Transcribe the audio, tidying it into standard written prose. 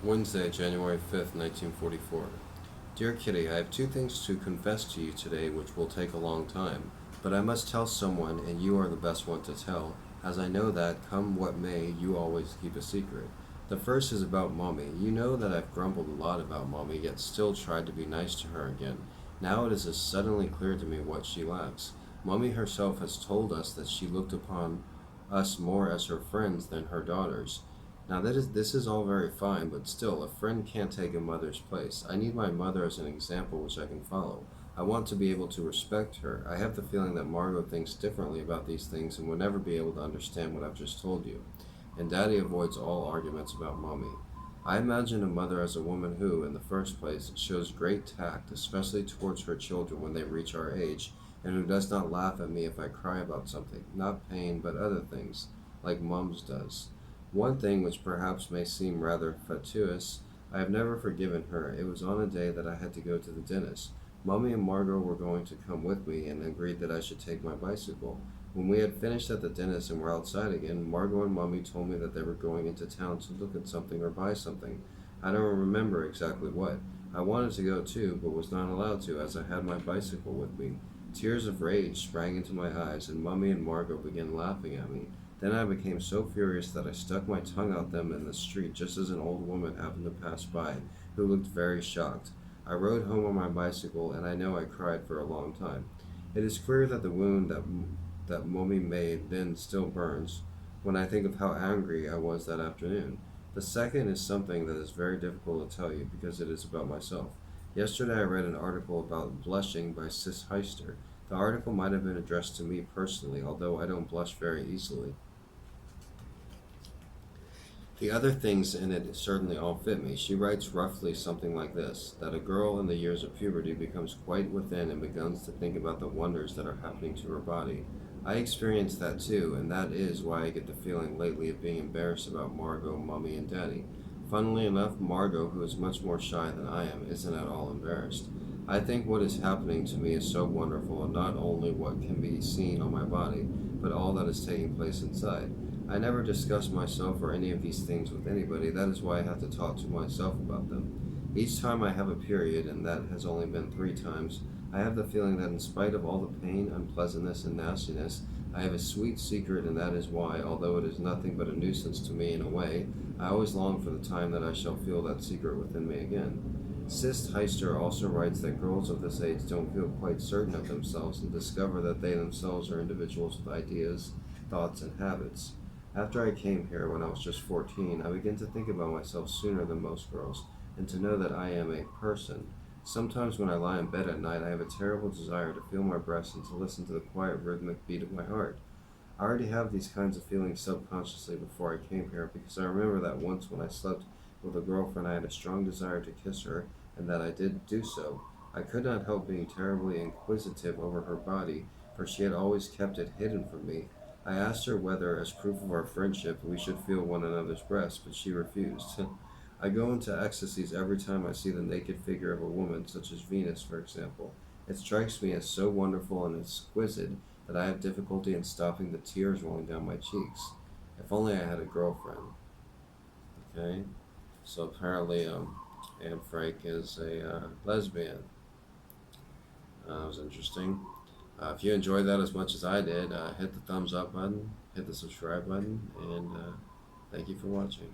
Wednesday, January 5th, 1944. Dear Kitty, I have two things to confess to you today which will take a long time, but I must tell someone, and you are the best one to tell, as I know that, come what may, you always keep a secret. The first is about Mommy. You know that I've grumbled a lot about Mommy, yet still tried to be nice to her again. Now it is as suddenly clear to me what she lacks. Mommy herself has told us that she looked upon us more as her friends than her daughters. Now this is all very fine, but still, a friend can't take a mother's place. I need my mother as an example which I can follow. I want to be able to respect her. I have the feeling that Margot thinks differently about these things and will never be able to understand what I've just told you. And Daddy avoids all arguments about Mommy. I imagine a mother as a woman who, in the first place, shows great tact, especially towards her children when they reach our age, and who does not laugh at me if I cry about something, not pain, but other things, like Mum's does. One thing which perhaps may seem rather fatuous, I have never forgiven her. It was on a day that I had to go to the dentist. Mummy and Margot were going to come with me and agreed that I should take my bicycle. When we had finished at the dentist and were outside again, Margot and Mummy told me that they were going into town to look at something or buy something. I don't remember exactly what. I wanted to go too, but was not allowed to as I had my bicycle with me. Tears of rage sprang into my eyes, and Mummy and Margot began laughing at me. Then I became so furious that I stuck my tongue out them in the street just as an old woman happened to pass by, who looked very shocked. I rode home on my bicycle, and I know I cried for a long time. It is clear that the wound that Mommy made then still burns when I think of how angry I was that afternoon. The second is something that is very difficult to tell you because it is about myself. Yesterday I read an article about blushing by Sis Heister. The article might have been addressed to me personally, although I don't blush very easily. The other things in it certainly all fit me. She writes roughly something like this, that a girl in the years of puberty becomes quite within and begins to think about the wonders that are happening to her body. I experienced that too, and that is why I get the feeling lately of being embarrassed about Margot, Mummy, and Daddy. Funnily enough, Margot, who is much more shy than I am, isn't at all embarrassed. I think what is happening to me is so wonderful, and not only what can be seen on my body, but all that is taking place inside. I never discuss myself or any of these things with anybody. That is why I have to talk to myself about them. Each time I have a period, and that has only been 3 times, I have the feeling that in spite of all the pain, unpleasantness, and nastiness, I have a sweet secret, and that is why, although it is nothing but a nuisance to me in a way, I always long for the time that I shall feel that secret within me again. Sis Heister also writes that girls of this age don't feel quite certain of themselves and discover that they themselves are individuals with ideas, thoughts, and habits. After I came here when I was just 14, I began to think about myself sooner than most girls, and to know that I am a person. Sometimes when I lie in bed at night, I have a terrible desire to feel my breast and to listen to the quiet rhythmic beat of my heart. I already have these kinds of feelings subconsciously before I came here because I remember that once when I slept with a girlfriend, I had a strong desire to kiss her, and that I did do so. I could not help being terribly inquisitive over her body, for she had always kept it hidden from me. I asked her whether, as proof of our friendship, we should feel one another's breasts, but she refused. I go into ecstasies every time I see the naked figure of a woman, such as Venus, for example. It strikes me as so wonderful and exquisite that I have difficulty in stopping the tears rolling down my cheeks. If only I had a girlfriend. Okay, so apparently, Anne Frank is a lesbian. That was interesting. If you enjoyed that as much as I did, hit the thumbs up button, hit the subscribe button, and thank you for watching.